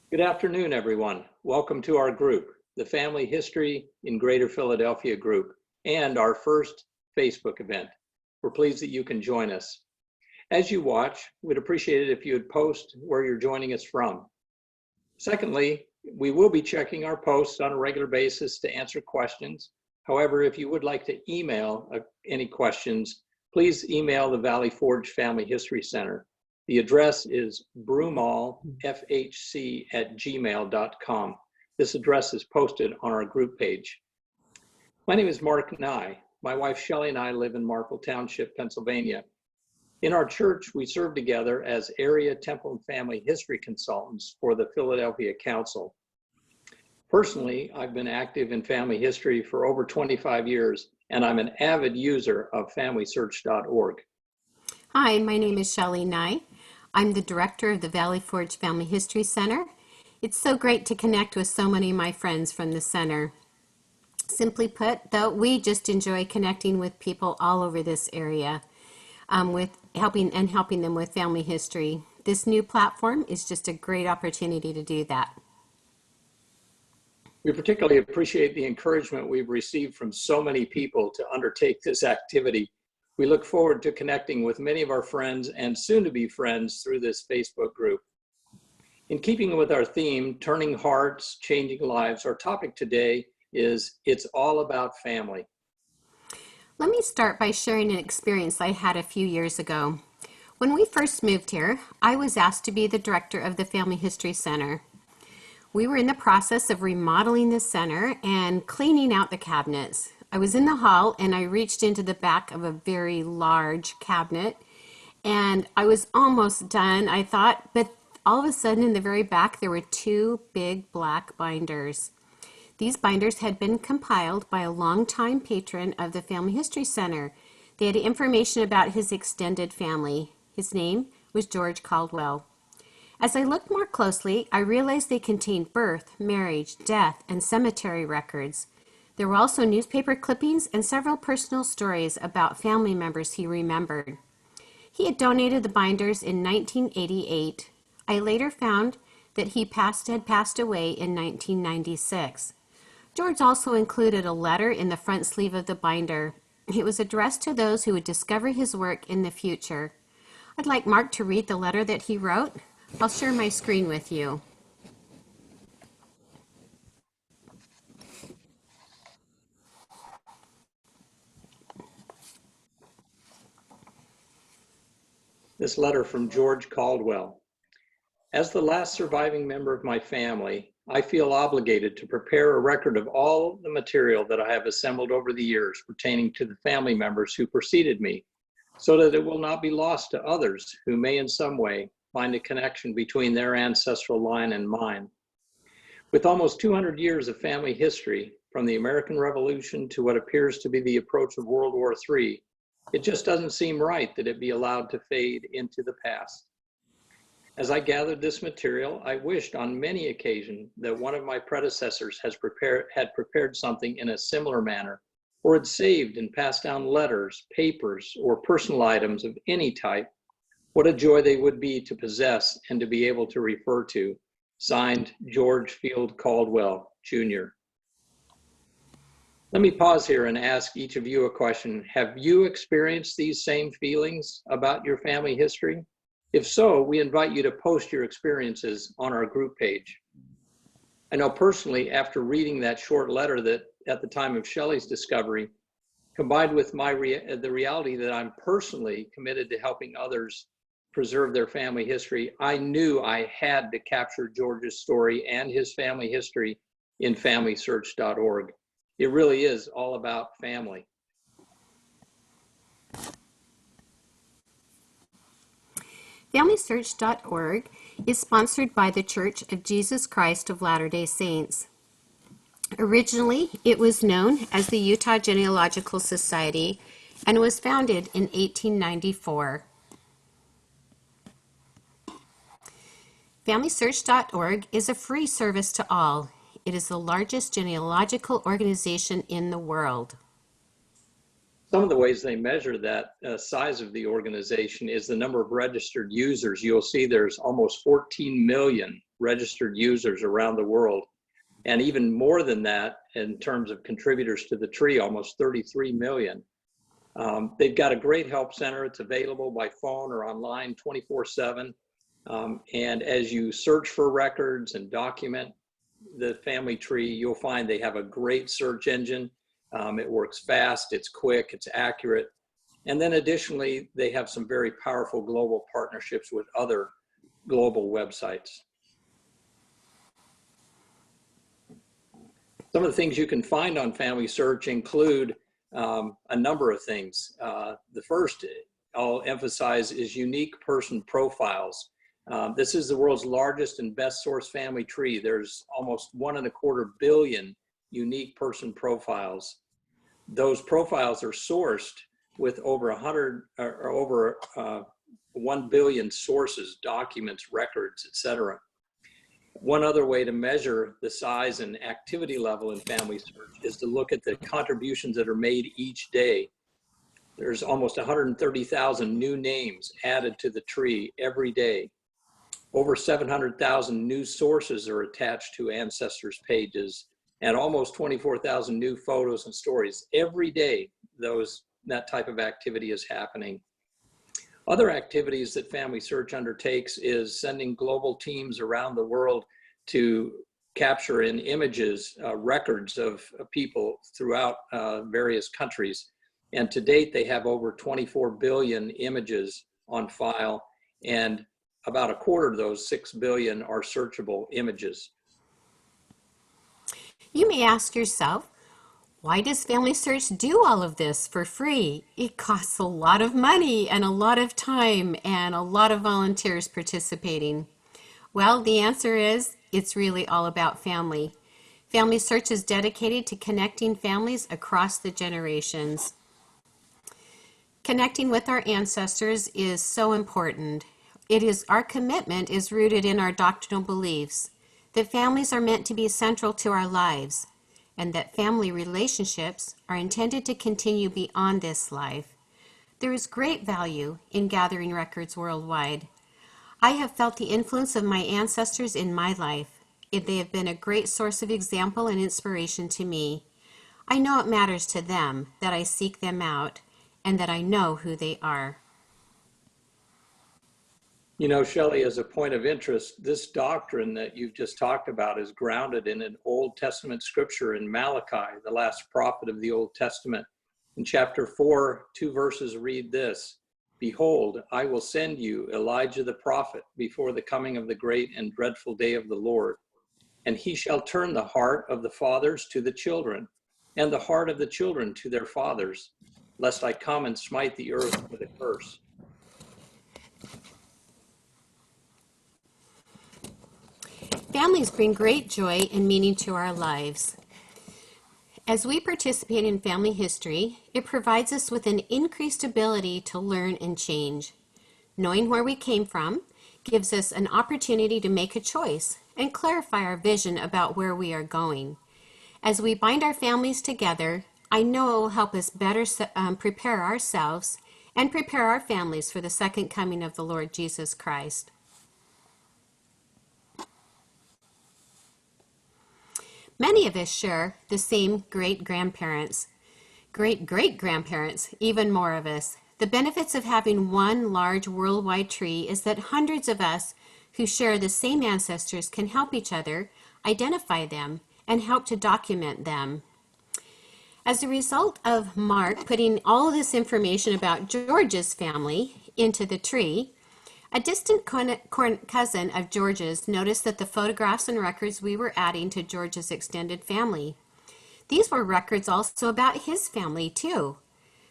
Good afternoon, everyone. Welcome to our group, the Family History in Greater Philadelphia group, and our first Facebook event. We're pleased that you can join us. As you watch, we'd appreciate it if you would post where you're joining us from. Secondly, we will be checking our posts on a regular basis to answer questions. However, if you would like to email any questions, please email the Valley Forge Family History Center. The address is broomallfhc@gmail.com. This address is posted on our group page. My name is Mark Nye. My wife Shelley and I live in Marple Township, Pennsylvania. In our church, we serve together as area temple and family history consultants for the Philadelphia Council. Personally, I've been active in family history for over 25 years, and I'm an avid user of FamilySearch.org. Hi, my name is Shelley Nye. I'm the director of the Valley Forge Family History Center. It's so great to connect with so many of my friends from the center. Simply put, though, we just enjoy connecting with people all over this area with helping them with family history. This new platform is just a great opportunity to do that. We particularly appreciate the encouragement we've received from so many people to undertake this activity. We look forward to connecting with many of our friends and soon-to-be friends through this Facebook group. In keeping with our theme, Turning Hearts, Changing Lives, our topic today is It's All About Family. Let me start by sharing an experience I had a few years ago. When we first moved here, I was asked to be the director of the Family History Center. We were in the process of remodeling the center and cleaning out the cabinets. I was in the hall and I reached into the back of a very large cabinet and I was almost done, I thought, but all of a sudden in the very back there were two big black binders. These binders had been compiled by a longtime patron of the Family History Center. They had information about his extended family. His name was George Caldwell. As I looked more closely, I realized they contained birth, marriage, death, and cemetery records. There were also newspaper clippings and several personal stories about family members he remembered. He had donated the binders in 1988. I later found that he had passed away in 1996. George also included a letter in the front sleeve of the binder. It was addressed to those who would discover his work in the future. I'd like Mark to read the letter that he wrote. I'll share my screen with you. This letter from George Caldwell. As the last surviving member of my family, I feel obligated to prepare a record of all the material that I have assembled over the years pertaining to the family members who preceded me, so that it will not be lost to others who may in some way find a connection between their ancestral line and mine. With almost 200 years of family history, from the American Revolution to what appears to be the approach of World War III, it just doesn't seem right that it be allowed to fade into the past. As I gathered this material, I wished on many occasions that one of my predecessors had prepared something in a similar manner, or had saved and passed down letters, papers, or personal items of any type. What a joy they would be to possess and to be able to refer to. Signed, George Field Caldwell, Jr. Let me pause here and ask each of you a question. Have you experienced these same feelings about your family history? If so, we invite you to post your experiences on our group page. I know personally, after reading that short letter that at the time of Shelley's discovery, combined with the reality that I'm personally committed to helping others preserve their family history, I knew I had to capture George's story and his family history in FamilySearch.org. It really is all about family. FamilySearch.org is sponsored by the Church of Jesus Christ of Latter-day Saints. Originally, it was known as the Utah Genealogical Society and was founded in 1894. FamilySearch.org is a free service to all. It is the largest genealogical organization in the world. Some of the ways they measure that size of the organization is the number of registered users. You'll see there's almost 14 million registered users around the world. And even more than that, in terms of contributors to the tree, almost 33 million. They've got a great help center. It's available by phone or online 24/7. And as you search for records and document the family tree, you'll find they have a great search engine. It works fast, it's quick, it's accurate. And then additionally, they have some very powerful global partnerships with other global websites. Some of the things you can find on Family Search include a number of things. The first I'll emphasize is unique person profiles. This is the world's largest and best sourced family tree. There's almost 1.25 billion unique person profiles. Those profiles are sourced with over 1 billion sources, documents, records, etc. One other way to measure the size and activity level in Family Search is to look at the contributions that are made each day. There's almost 130,000 new names added to the tree every day. Over 700,000 new sources are attached to ancestors' pages, and almost 24,000 new photos and stories. Every day, that type of activity is happening. Other activities that Family Search undertakes is sending global teams around the world to capture in images records of people throughout various countries. And to date, they have over 24 billion images on file, and about a quarter of those 6 billion are searchable images. You may ask yourself, why does Family Search do all of this for free? It costs a lot of money and a lot of time and a lot of volunteers participating. Well, the answer is it's really all about family. Family Search is dedicated to connecting families across the generations. Connecting with our ancestors is so important. Our commitment is rooted in our doctrinal beliefs that families are meant to be central to our lives, and that family relationships are intended to continue beyond this life. There is great value in gathering records worldwide. I have felt the influence of my ancestors in my life. They have been a great source of example and inspiration to me. I know it matters to them that I seek them out and that I know who they are. You know, Shelley, as a point of interest, this doctrine that you've just talked about is grounded in an Old Testament scripture in Malachi, the last prophet of the Old Testament. In chapter 4, 2 verses read this: "Behold, I will send you Elijah the prophet before the coming of the great and dreadful day of the Lord. And he shall turn the heart of the fathers to the children, and the heart of the children to their fathers, lest I come and smite the earth with a curse." Families bring great joy and meaning to our lives. As we participate in family history, it provides us with an increased ability to learn and change. Knowing where we came from gives us an opportunity to make a choice and clarify our vision about where we are going. As we bind our families together, I know it will help us better prepare ourselves and prepare our families for the second coming of the Lord Jesus Christ. Many of us share the same great-grandparents, great-great-grandparents, even more of us. The benefits of having one large worldwide tree is that hundreds of us who share the same ancestors can help each other identify them and help to document them. As a result of Mark putting all of this information about George's family into the tree, a distant cousin of George's noticed that the photographs and records we were adding to George's extended family. These were records also about his family, too.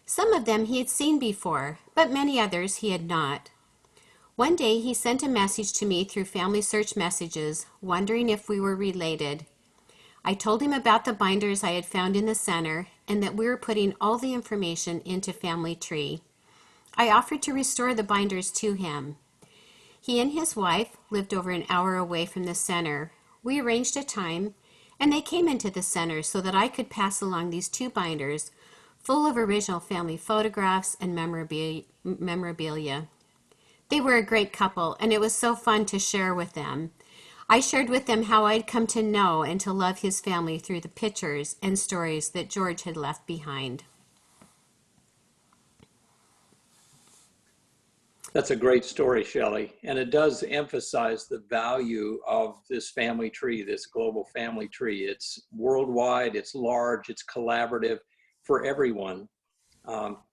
Some of them he had seen before, but many others he had not. One day he sent a message to me through Family Search messages, wondering if we were related. I told him about the binders I had found in the center and that we were putting all the information into Family Tree. I offered to restore the binders to him. He and his wife lived over an hour away from the center. We arranged a time, and they came into the center so that I could pass along these 2 binders full of original family photographs and memorabilia. They were a great couple, and it was so fun to share with them. I shared with them how I'd come to know and to love his family through the pictures and stories that George had left behind. That's a great story, Shelley. And it does emphasize the value of this family tree, this global family tree. It's worldwide, it's large, it's collaborative for everyone.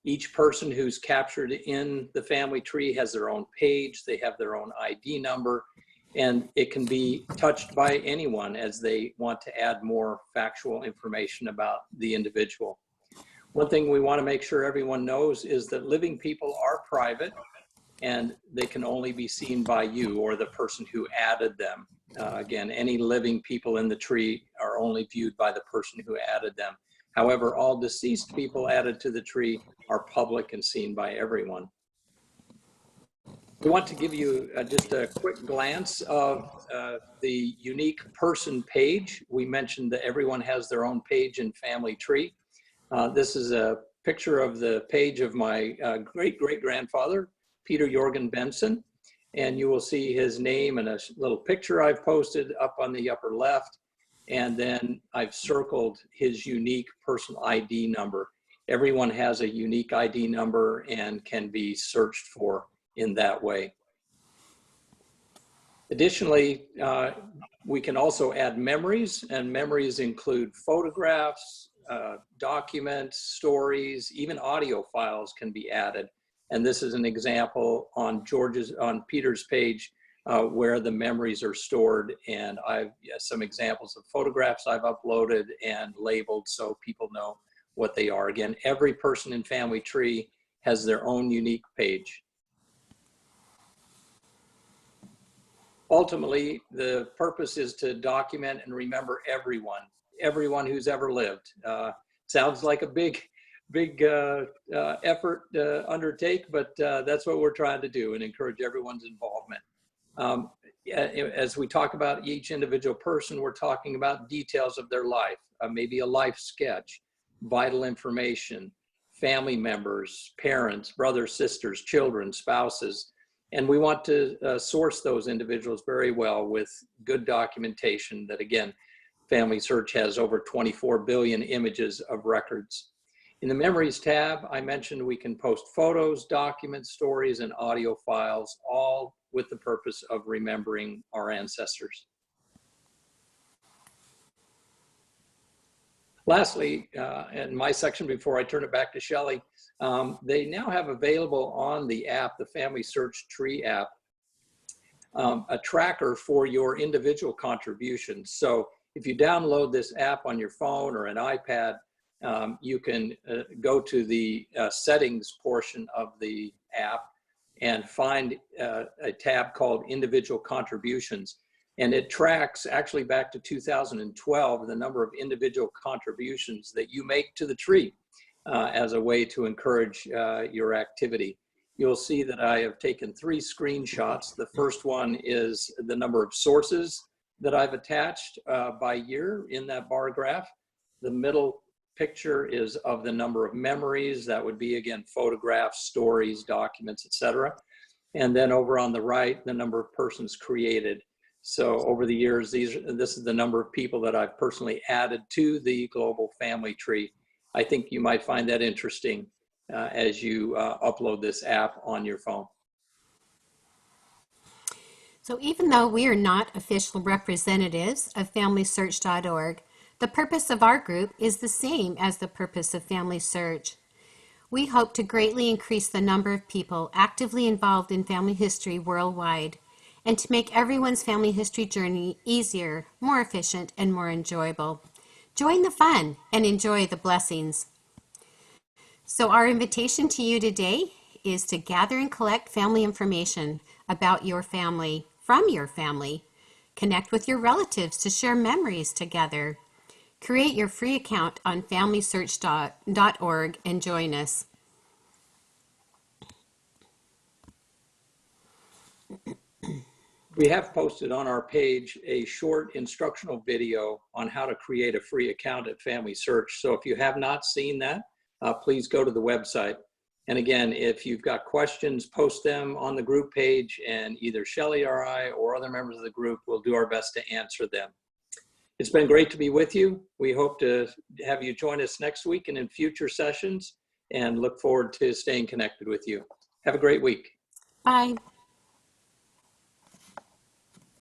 Each person who's captured in the family tree has their own page, they have their own ID number, and it can be touched by anyone as they want to add more factual information about the individual. One thing we want to make sure everyone knows is that living people are private, and they can only be seen by you or the person who added them. Again, any living people in the tree are only viewed by the person who added them. However, all deceased people added to the tree are public and seen by everyone. We want to give you just a quick glance of the unique person page. We mentioned that everyone has their own page in Family Tree. This is a picture of the page of my great-great-grandfather, Peter Jorgen Benson, and you will see his name and a little picture I've posted up on the upper left, and then I've circled his unique personal ID number. Everyone has a unique ID number and can be searched for in that way. Additionally, we can also add memories, and memories include photographs, documents, stories, even audio files can be added. And this is an example on Peter's page where the memories are stored, and I've some examples of photographs I've uploaded and labeled so people know what they are. Again, every person in Family Tree has their own unique page. Ultimately, the purpose is to document and remember everyone who's ever lived. Sounds like a big effort to undertake, but that's what we're trying to do and encourage everyone's involvement. As we talk about each individual person, we're talking about details of their life, maybe a life sketch, vital information, family members, parents, brothers, sisters, children, spouses. And we want to source those individuals very well with good documentation that, again, Family Search has over 24 billion images of records. In the Memories tab, I mentioned we can post photos, documents, stories, and audio files, all with the purpose of remembering our ancestors. Lastly, in my section before I turn it back to Shelley, they now have available on the app, the Family Search Tree app, a tracker for your individual contributions. So if you download this app on your phone or an iPad, you can go to the settings portion of the app and find a tab called Individual Contributions. And it tracks, actually back to 2012, the number of individual contributions that you make to the tree as a way to encourage your activity. You'll see that I have taken 3 screenshots. The first one is the number of sources that I've attached by year in that bar graph. The middle picture is of the number of memories. That would be, again, photographs, stories, documents, etc. And then over on the right, the number of persons created. So over the years, this is the number of people that I've personally added to the global family tree. I think you might find that interesting as you upload this app on your phone. So even though we are not official representatives of FamilySearch.org, the purpose of our group is the same as the purpose of Family Search. We hope to greatly increase the number of people actively involved in family history worldwide, and to make everyone's family history journey easier, more efficient, and more enjoyable. Join the fun and enjoy the blessings. So our invitation to you today is to gather and collect family information about your family, from your family. Connect with your relatives to share memories together. Create your free account on FamilySearch.org and join us. We have posted on our page a short instructional video on how to create a free account at Family Search. So if you have not seen that, please go to the website. And again, if you've got questions, post them on the group page, and either Shelley or I or other members of the group will do our best to answer them. It's been great to be with you. We hope to have you join us next week and in future sessions, and look forward to staying connected with you. Have a great week. Bye.